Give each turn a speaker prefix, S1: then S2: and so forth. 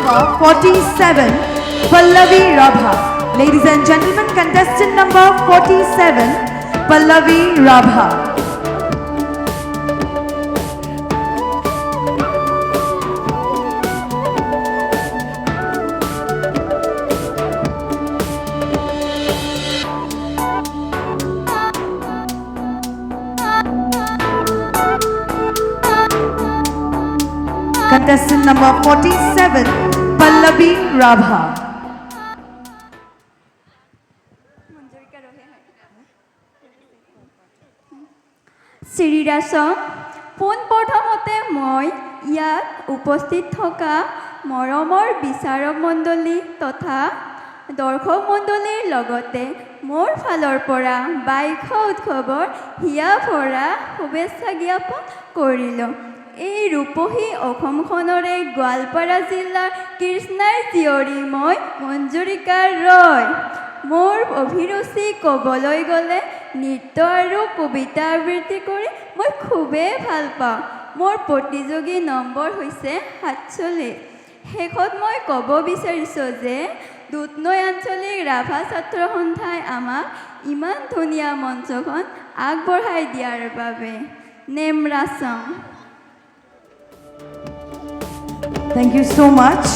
S1: number 47, Pallavi Rabha. Ladies and gentlemen, contestant number 47, Pallavi Rabha. Contestant number 47, Pallavi Rabha.
S2: শ্ৰীৰাসম পোনপ্ৰথমতে মই ইয়াত উপস্থিত থকা মৰমৰ বিচাৰক মণ্ডলী তথা দৰ্শক মণ্ডলীৰ লগতে মোৰ ফালৰ পৰা বাইশ উৎসৱৰ হিয়া ভৰা শুভেচ্ছা জ্ঞাপন কৰিলোঁ। এই ৰূপহী অসমখনৰে গোৱালপাৰা জিলাৰ কৃষ্ণাৰ জীয়ৰী মই মঞ্জুৰিকা ৰয়। মোৰ অভিৰুচি ক'বলৈ গ'লে নৃত্য আৰু কবিতা আবৃত্তি কৰি মই খুবেই ভাল পাওঁ। মোৰ প্ৰতিযোগী নম্বৰ হৈছে 47। শেষত মই ক'ব বিচাৰিছোঁ যে দুধনৈ আঞ্চলিক ৰাভা ছাত্ৰ সন্থাই আমাক ইমান ধুনীয়া মঞ্চখন আগবঢ়াই দিয়াৰ বাবে নেমৰাচম।
S1: Thank you so much.